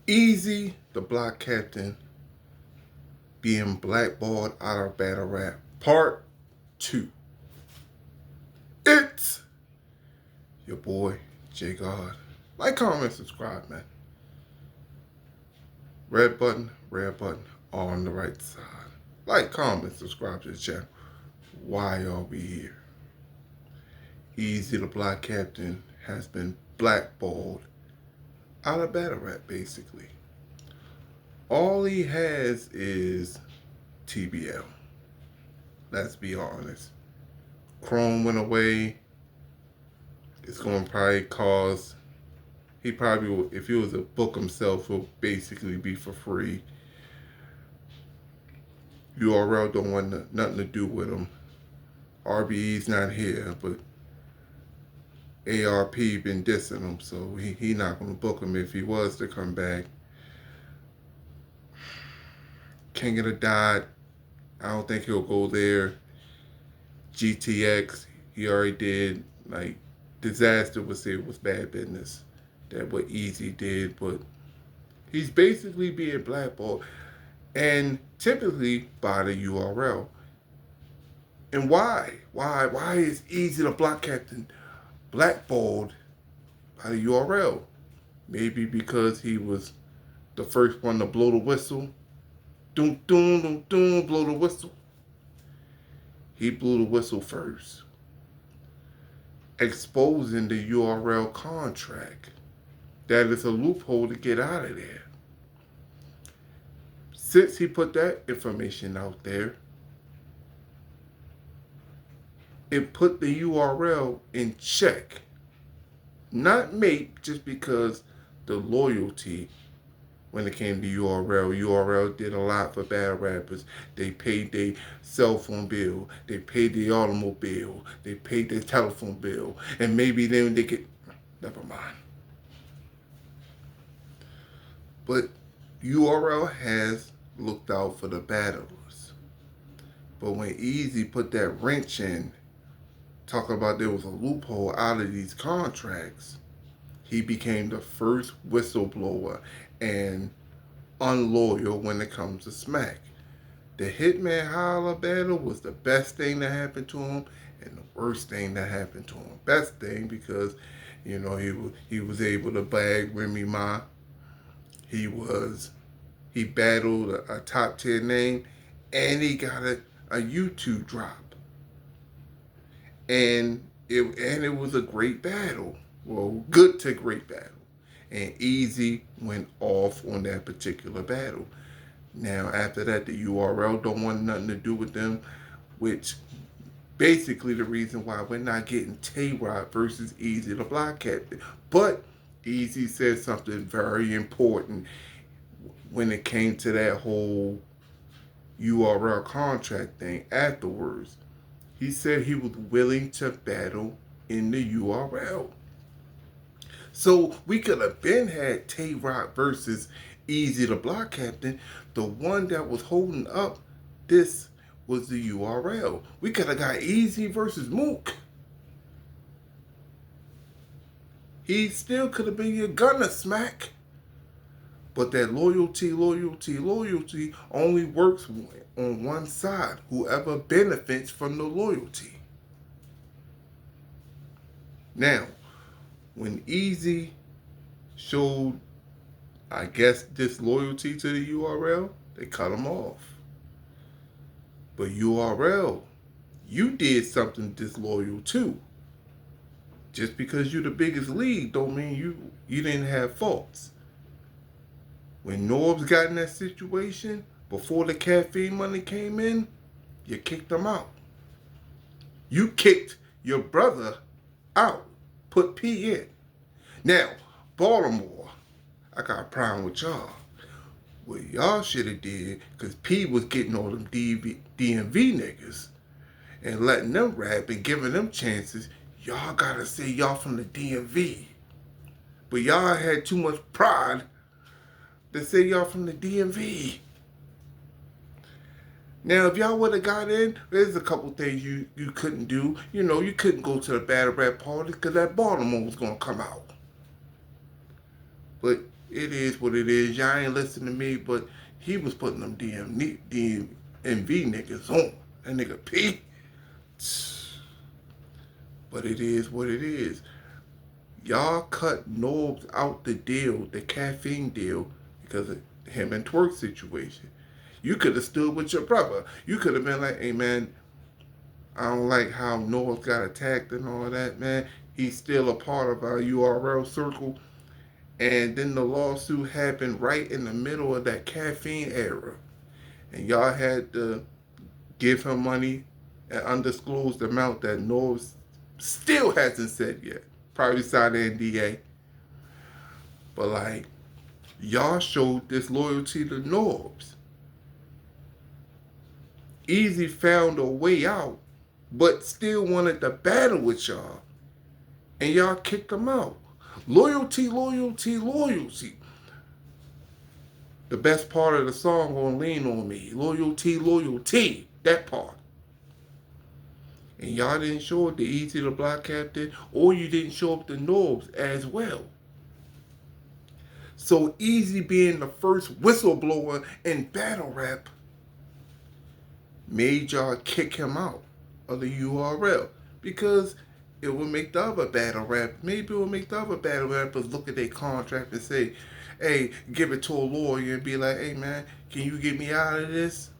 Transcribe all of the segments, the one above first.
Eazy, the block captain, being blackballed out of battle rap. Part 2. It's your boy, J God. Like, comment, subscribe, man. Red button on the right side. Like, comment, subscribe to the channel. Why are we here? Eazy, the block captain, has been blackballed out of battle rap, basically. All he has is TBL. Let's be honest. Chrome went away. It's going to probably cause, he probably will, if he was a book himself, will basically be for free. URL don't want nothing to do with him. RBE's not here, but ARP been dissing him, so he not going to book him if he was to come back. King of the Dot, I don't think he'll go there. GTX, he already did. Like, Disaster would say it was bad business. That what Eazy did, but he's basically being blackballed. And typically by the URL. And why? Why is Eazy the block captain blackballed by the URL? Maybe because he was the first one to blow the whistle. Doom, doom, doom, doom, blow the whistle. He blew the whistle first, exposing the URL contract. That is a loophole to get out of there. Since he put that information out there, it put the URL in check. Not mate, just because the loyalty when it came to URL. URL did a lot for battle rappers. They paid their cell phone bill. They paid their automobile. They paid their telephone bill. And maybe then they could, never mind. But URL has looked out for the battlers. But when Eazy put that wrench in, talking about there was a loophole out of these contracts, he became the first whistleblower and unloyal when it comes to smack. The Hitman Holla battle was the best thing that happened to him and the worst thing that happened to him. Best thing because, you know, he was able to bag Remy Ma. He battled a top 10 name and he got a YouTube drop. And it was a great battle. Well, good to great battle. And Eazy went off on that particular battle. Now, after that, the URL don't want nothing to do with them, which basically the reason why we're not getting Tay-Rod versus Eazy the block captain. But Eazy said something very important when it came to that whole URL contract thing afterwards. He said he was willing to battle in the URL. So we could have been had Tay-Rod versus Eazy the block captain. The one that was holding up this was the URL. We could have got Eazy versus Mook. He still could have been your gunner smack. But that loyalty only works on one side. Whoever benefits from the loyalty. Now, when Eazy showed, I guess, disloyalty to the URL, they cut him off. But URL, you did something disloyal too. Just because you're the biggest league don't mean you didn't have faults. When Norbs got in that situation, before the caffeine money came in, you kicked him out. You kicked your brother out. Put P in. Now, Baltimore, I got a problem with y'all. What y'all should have did, because P was getting all them DMV niggas and letting them rap and giving them chances. Y'all gotta say y'all from the DMV. But y'all had too much pride to say y'all from the DMV. Now, if y'all would have got in, there's a couple things you couldn't do. You know, you couldn't go to the battle rap party because that Baltimore was going to come out. But It is what it is. Y'all ain't listening to me, but he was putting them DMV niggas on. That nigga P. But it is what it is. Y'all cut Norbs out the deal, the caffeine deal, because of him and Twerk situation. You could have stood with your brother. You could have been like, hey man, I don't like how Norbs got attacked and all that, man. He's still a part of our URL circle. And then the lawsuit happened right in the middle of that caffeine era. And y'all had to give him money, an undisclosed amount that Norbs still hasn't said yet. Probably signed an NDA. But like, y'all showed disloyalty to Norbs. Eazy found a way out, but still wanted to battle with y'all. And y'all kicked him out. Loyalty, loyalty, loyalty. The best part of the song gonna lean on me. Loyalty, loyalty. That part. And y'all didn't show up to Eazy the Black Captain, or you didn't show up to Norbs as well. So Eazy being the first whistleblower in battle rap made y'all kick him out of the URL. Because it would make the other battle rap, maybe it would make the other battle rappers look at their contract and say, hey, give it to a lawyer and be like, hey man, can you get me out of this?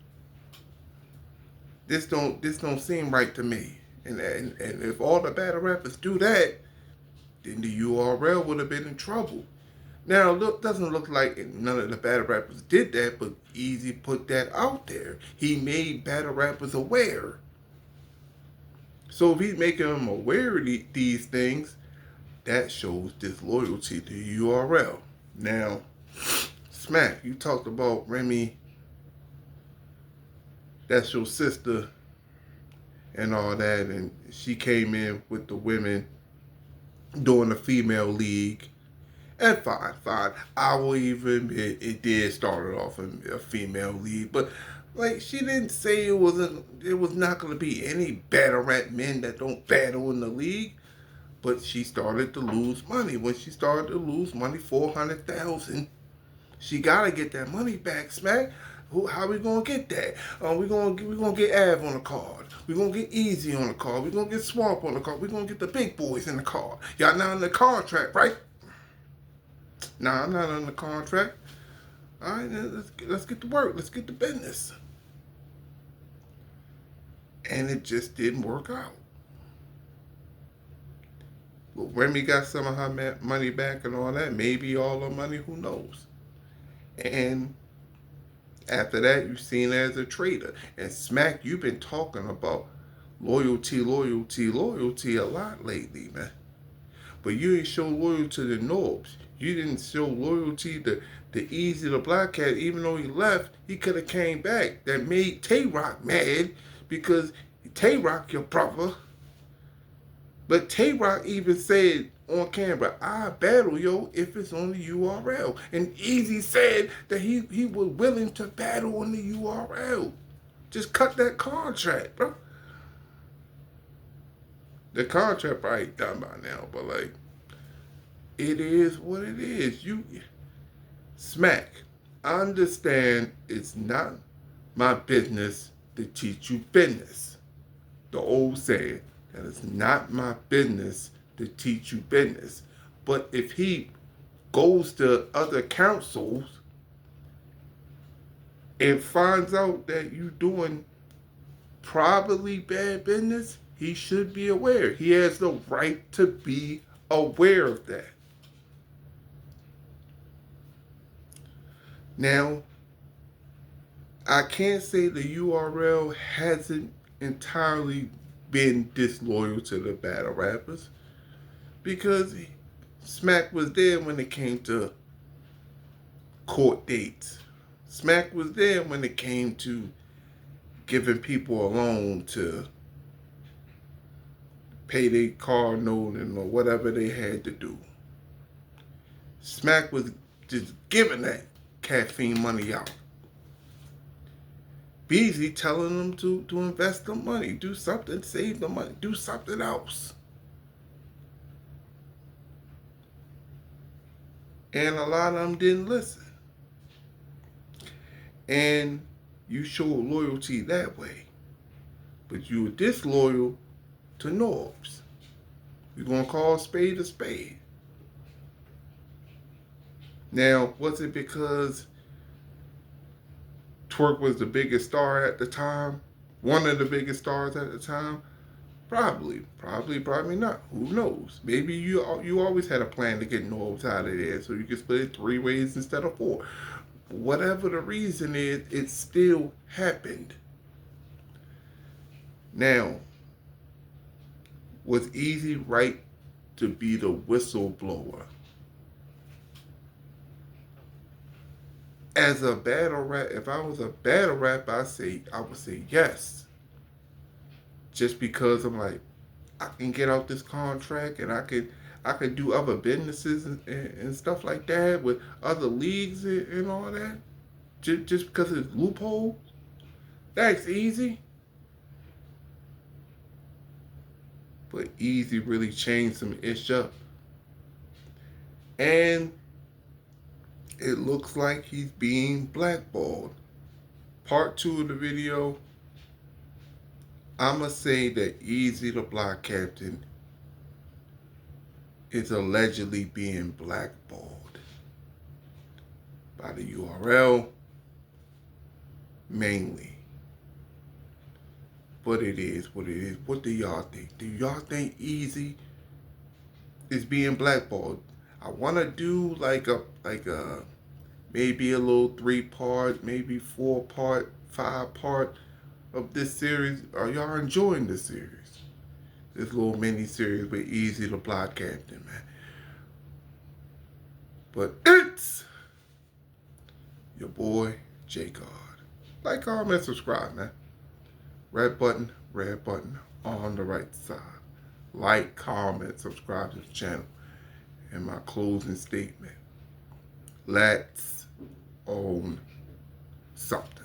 This don't seem right to me. And if all the battle rappers do that, then the URL would have been in trouble. Now, doesn't look like none of the battle rappers did that, but Eazy put that out there. He made battle rappers aware. So if he's making them aware of these things, that shows disloyalty to the URL. Now, Smack, you talked about Remy, that's your sister and all that, and she came in with the women doing the female league. And fine. I will even admit it did start off a female league, but like she didn't say it was not gonna be any battle rap men that don't battle in the league. But she started to lose money. When she started to lose money, 400,000, she gotta get that money back, Smack. How we gonna get that? We gonna get Av on the card. We gonna get Eazy on the card. We gonna get Swamp on the card. We gonna get the big boys in the card. Y'all not in the contract, right? Nah, I'm not on the contract. All right, let's get to work. Let's get to business. And it just didn't work out. Well, Remy got some of her money back and all that. Maybe all her money, who knows? And after that, you're seen as a traitor. And Smack, you've been talking about loyalty, loyalty, loyalty a lot lately, man. But you ain't show loyalty to the Norbs. You didn't show loyalty to Eazy the Black Cat. Even though he left, he could have came back. That made Tay-Rock mad because Tay-Rock your brother. But Tay-Rock even said on camera, I battle yo if it's on the URL. And Eazy said that he was willing to battle on the URL. Just cut that contract, bro. The contract probably done by now, but like, it is what it is. You, Smack, I understand it's not my business to teach you business. The old saying, that it's not my business to teach you business. But if he goes to other councils and finds out that you doing probably bad business, he should be aware. He has the right to be aware of that. Now, I can't say the URL hasn't entirely been disloyal to the battle rappers because Smack was there when it came to court dates. Smack was there when it came to giving people a loan to pay their car note and or whatever they had to do. Smack was just giving that caffeine money out. Eazy telling them to invest the money, do something, save the money, do something else. And a lot of them didn't listen. And you showed loyalty that way. But you were disloyal to Norbs. We're going to call a spade a spade. Now, was it because Twerk was the biggest star at the time? One of the biggest stars at the time? Probably not. Who knows? Maybe you always had a plan to get Norbs out of there so you could split it 3 ways instead of 4. Whatever the reason is, it still happened. Now, was Eazy right to be the whistleblower? As a battle rap, if I was a battle rap, I would say yes. Just because I'm like, I can get out this contract and I could do other businesses and stuff like that with other leagues and all that. Just because it's loophole. That's easy. But Eazy really changed some ish up. And it looks like he's being blackballed. Part 2 of the video, I'ma say that Eazy the Block Captain is allegedly being blackballed by the URL mainly. But it is what it is. What do y'all think? Do y'all think Eazy is being blackballed? I wanna do like a maybe a little 3-part, maybe 4-part, 5-part of this series. Are y'all enjoying this series? This little mini series with Eazy the Block Captain, man. But it's your boy J God. Like, comment, subscribe, man. Red button on the right side. Like, comment, subscribe to the channel. And my closing statement. Let's own something.